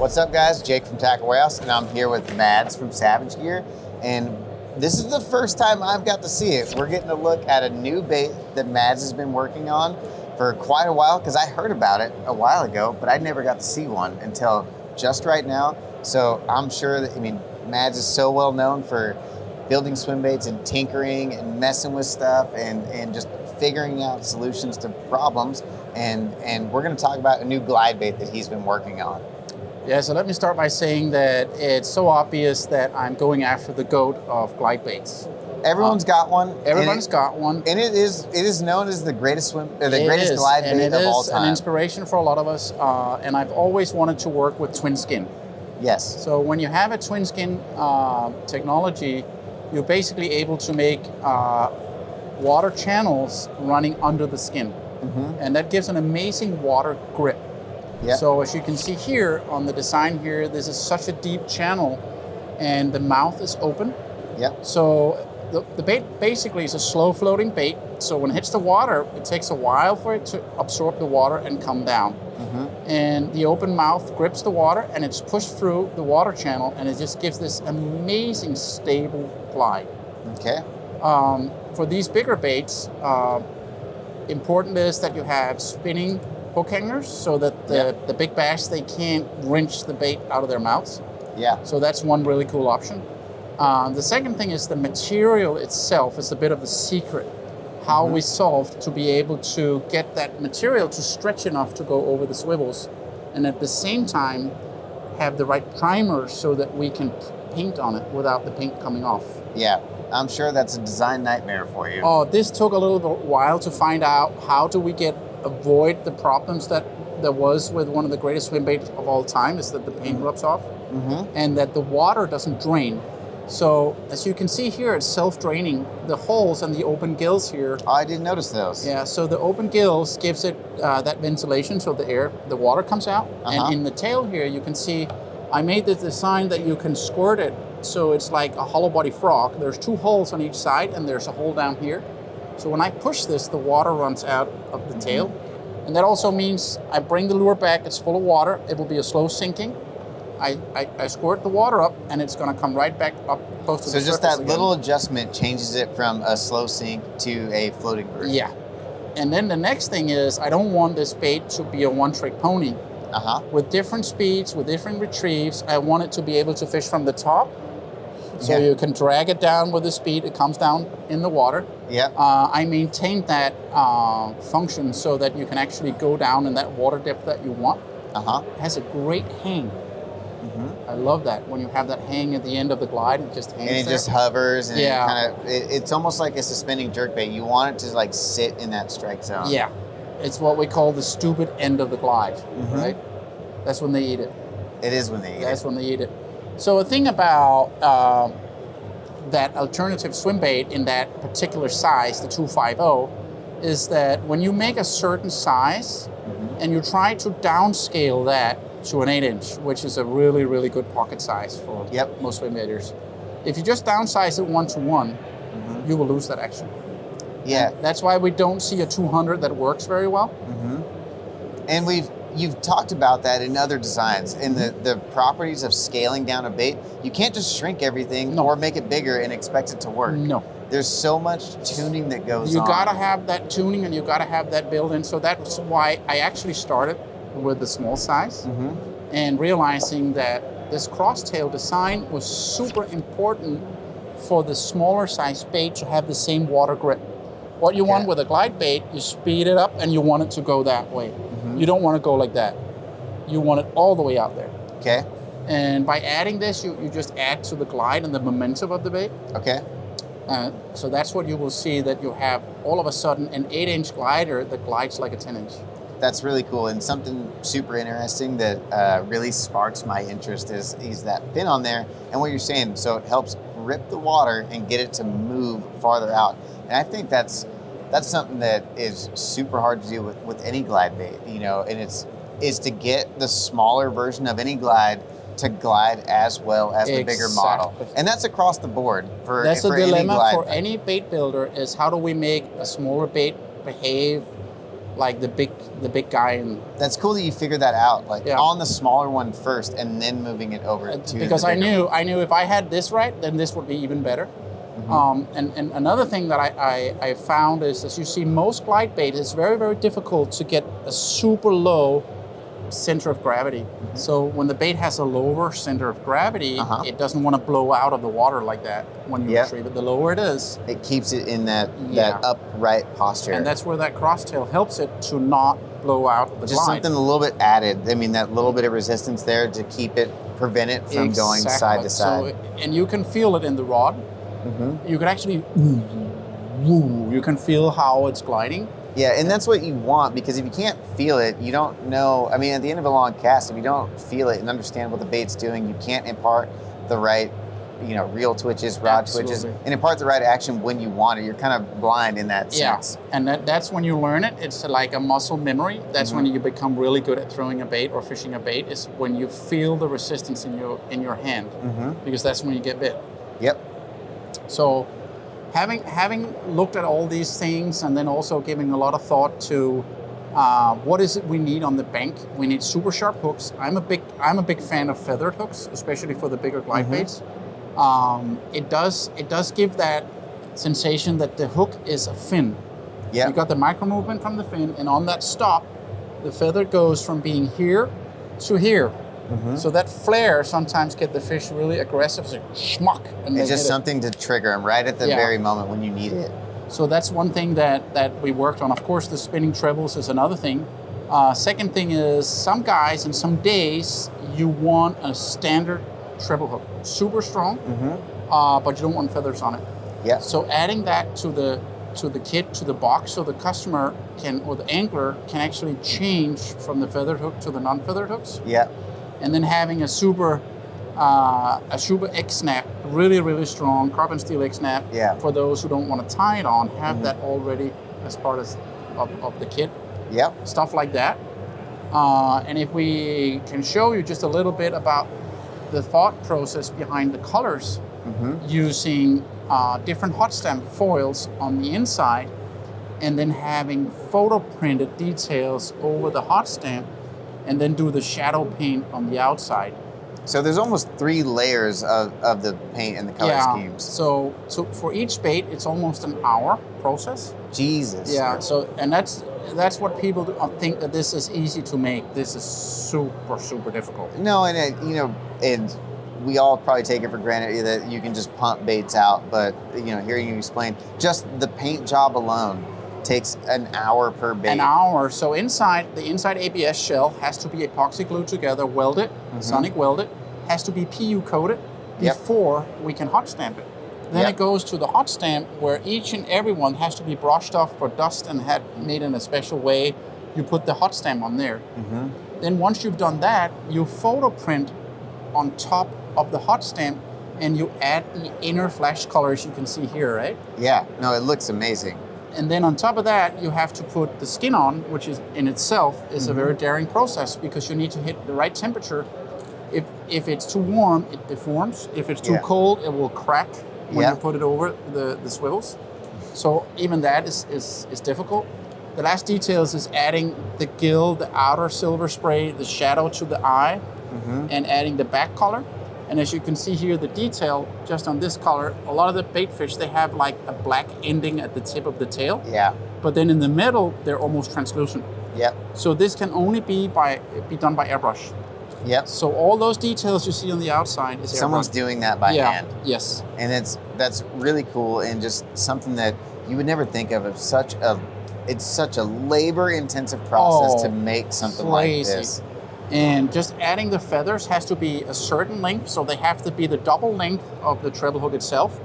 What's up, guys? Jake from Tackle Warehouse, and I'm here with Mads from Savage Gear. And this is the first time I've got to see it. We're getting a look at a new bait that Mads has been working on for quite a while, because I heard about it a while ago, but I never got to see one until just right now. So I'm sure that, Mads is so well known for building swim baits and tinkering and messing with stuff and just figuring out solutions to problems. And we're going to talk about a new glide bait that he's been working on. Yeah, so let me start by saying that it's so obvious that I'm going after the GOAT of glide baits. Everyone's got one. Everyone's got one. And it is known as the greatest glide bait of all time. It is an inspiration for a lot of us, and I've always wanted to work with twin skin. Yes. So when you have a twin skin technology, you're basically able to make water channels running under the skin. Mm-hmm. And that gives an amazing water grip. Yep. So as you can see here on the design here, this is such a deep channel and the mouth is open. Yep. So the bait basically is a slow floating bait. So when it hits the water, it takes a while for it to absorb the water and come down. Mm-hmm. And the open mouth grips the water and it's pushed through the water channel, and it just gives this amazing stable glide. Okay. For these bigger baits, important is that you have spinning hook hangers so that the big bass, they can't wrench the bait out of their mouths. Yeah. So that's one really cool option. The second thing is the material itself is a bit of a secret. How we solved to be able to get that material to stretch enough to go over the swivels, and at the same time have the right primer so that we can paint on it without the paint coming off. Yeah. I'm sure that's a design nightmare for you. Oh, this took a little while to find out how do we avoid the problems that there was with one of the greatest swim baits of all time, is that the paint rubs off and that the water doesn't drain. So as you can see here, it's self-draining. The holes and the open gills here. Oh, I didn't notice those. Yeah, so the open gills gives it that ventilation, so the water comes out. And in the tail here, you can see I made the design that you can squirt it. So it's like a hollow body frog. There's 2 holes on each side and there's a hole down here. So when I push this, the water runs out of the tail. And that also means I bring the lure back, it's full of water, it will be a slow sinking. I squirt the water up and it's gonna come right back up close to the surface. So just that again. little adjustment changes it from a slow sink to a floating version. Yeah. And then the next thing is, I don't want this bait to be a one-trick pony. With different speeds, with different retrieves, I want it to be able to fish from the top. So you can drag it down with the speed, it comes down in the water. Yep. I maintain that function so that you can actually go down in that water depth that you want. It has a great hang. I love that, when you have that hang at the end of the glide, it just hangs there. And it just hovers, and it's almost like a suspending jerkbait. You want it to like sit in that strike zone. Yeah. It's what we call the stupid end of the glide, right? That's when they eat it. It is when they eat it. That's when they eat it. So a thing about that alternative swim bait in that particular size, the 250, is that when you make a certain size and you try to downscale that to an 8-inch, which is a really, really good pocket size for most swim baiters, if you just downsize it 1-to-1, you will lose that action. Yeah. And that's why we don't see a 200 that works very well. And you've talked about that in other designs, in the properties of scaling down a bait. You can't just shrink everything or make it bigger and expect it to work. No. There's so much tuning that goes on. You gotta have that tuning and you gotta have that built in. So that's why I actually started with the small size and realizing that this crosstail design was super important for the smaller size bait to have the same water grip. What you want with a glide bait, you speed it up and you want it to go that way. You don't want to go like that. You want it all the way out there. Okay. And by adding this, you just add to the glide and the momentum of the bait. Okay. So that's what you will see, that you have all of a sudden an 8-inch glider that glides like a 10-inch. That's really cool, and something super interesting that really sparks my interest is that fin on there and what you're saying. So it helps grip the water and get it to move farther out. And I think that's something that is super hard to do with any glide bait, and is to get the smaller version of any glide to glide as well as the bigger model. And that's across the board for That's the any dilemma glide for bait. any bait builder, is how do we make a smaller bait behave like the big guy. And that's cool that you figured that out, like yeah. on the smaller one first, and then moving it over to because I knew if I had this right, then this would be even better. And another thing that I found is, as you see, most glide bait is very, very difficult to get a super low center of gravity. So when the bait has a lower center of gravity, it doesn't want to blow out of the water like that when you retrieve it. The lower it is, it keeps it in that upright posture. And that's where that crosstail helps it to not blow out the Just glide. something a little bit added. I mean, that little bit of resistance there to prevent it from going side to side. So, and you can feel it in the rod. You can actually, you can feel how it's gliding. Yeah, and that's what you want, because if you can't feel it, you don't know. I mean, at the end of a long cast, if you don't feel it and understand what the bait's doing, you can't impart the right, reel twitches, rod twitches, and impart the right action when you want it. You're kind of blind in that sense. And that's when you learn it. It's like a muscle memory. That's when you become really good at throwing a bait or fishing a bait, is when you feel the resistance in your hand, because that's when you get bit. Yep. So having looked at all these things, and then also giving a lot of thought to what is it we need on the bank. We need super sharp hooks. I'm a big fan of feathered hooks, especially for the bigger glide baits. It does give that sensation that the hook is a fin. Yeah. You got the micro movement from the fin, and on that stop, the feather goes from being here to here. So that flare sometimes get the fish really aggressive, so schmuck. And it's just something to trigger them right at the very moment when you need it. So that's one thing that we worked on. Of course, the spinning trebles is another thing. Second thing is, some guys and some days you want a standard treble hook, super strong, but you don't want feathers on it. Yeah. So adding that to the kit, to the box, so the customer can, or the angler can actually change from the feathered hook to the non-feathered hooks. Yeah. And then having a super X-snap, really, really strong carbon steel X-snap, for those who don't want to tie it on, have that already as part of the kit. Yeah. Stuff like that. And if we can show you just a little bit about the thought process behind the colors, using different hot stamp foils on the inside, and then having photo printed details over the hot stamp, and then do the shadow paint on the outside. So there's almost 3 layers of the paint and the color schemes. So for each bait, it's almost an hour process. Jesus. Yeah. So, and that's what people think, that this is easy to make. This is super, super difficult. No, and and we all probably take it for granted that you can just pump baits out, but hearing you explain, just the paint job alone takes an hour per bait. An hour. So the inside ABS shell has to be epoxy glued together, welded, sonic welded, has to be PU coated before we can hot stamp it. Then it goes to the hot stamp, where each and every one has to be brushed off for dust and made in a special way. You put the hot stamp on there. Then once you've done that, you photo print on top of the hot stamp, and you add the inner flash colors you can see here, right? Yeah. No, it looks amazing. And then on top of that, you have to put the skin on, which is in itself is a very daring process, because you need to hit the right temperature. If it's too warm, it deforms. If it's too cold, it will crack when you put it over the swivels. So even that is difficult. The last details is adding the gill, the outer silver spray, the shadow to the eye, and adding the back color. And as you can see here, the detail just on this color, a lot of the bait fish, they have like a black ending at the tip of the tail. Yeah. But then in the middle, they're almost translucent. Yeah. So this can only be done by airbrush. Yep. So all those details you see on the outside is someone's doing that by hand. Yes. And that's really cool, and just something that you would never think of such a labor-intensive process to make something like this. And just adding the feathers has to be a certain length, so they have to be the double length of the treble hook itself.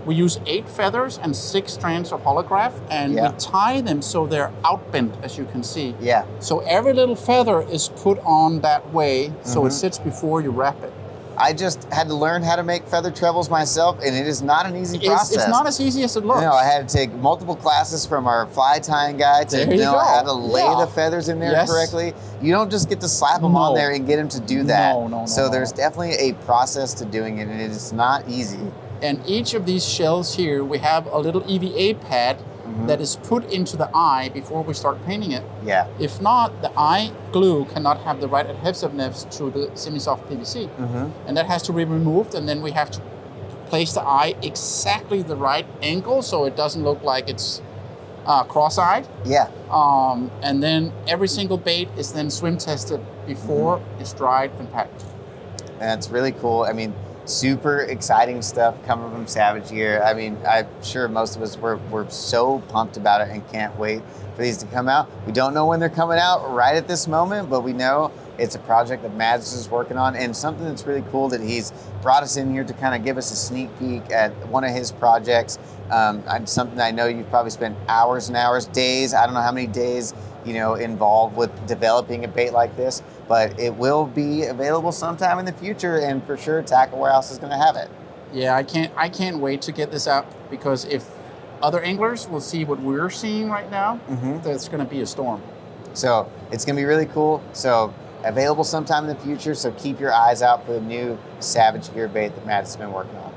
We use 8 feathers and 6 strands of holograph, and we tie them so they're outbent, as you can see. Yeah. So every little feather is put on that way, so it sits before you wrap it. I just had to learn how to make feather trebles myself, and it is not an easy process. It's not as easy as it looks. No, I had to take multiple classes from our fly tying guy to know how to lay the feathers in there correctly. You don't just get to slap them on there and get them to do that. So there's definitely a process to doing it, and it is not easy. And each of these shells here, we have a little EVA pad that is put into the eye before we start painting it. Yeah. If not, the eye glue cannot have the right adhesiveness to the semi-soft PVC. And that has to be removed, and then we have to place the eye exactly the right angle so it doesn't look like it's cross-eyed. Yeah. And then every single bait is then swim tested before it's dried and packed. And it's really cool. I mean, super exciting stuff coming from Savage Gear. I mean, I'm sure most of us we're so pumped about it and can't wait for these to come out. We don't know when they're coming out right at this moment, but we know it's a project that Mads is working on, and something that's really cool that he's brought us in here to kind of give us a sneak peek at one of his projects. Something I know you've probably spent hours and hours, days, I don't know how many days, involved with developing a bait like this, but it will be available sometime in the future, and for sure Tackle Warehouse is going to have it. Yeah, I can't wait to get this out, because if other anglers will see what we're seeing right now, that's going to be a storm. So it's going to be really cool. So available sometime in the future, so keep your eyes out for the new Savage Gear bait that Matt's been working on.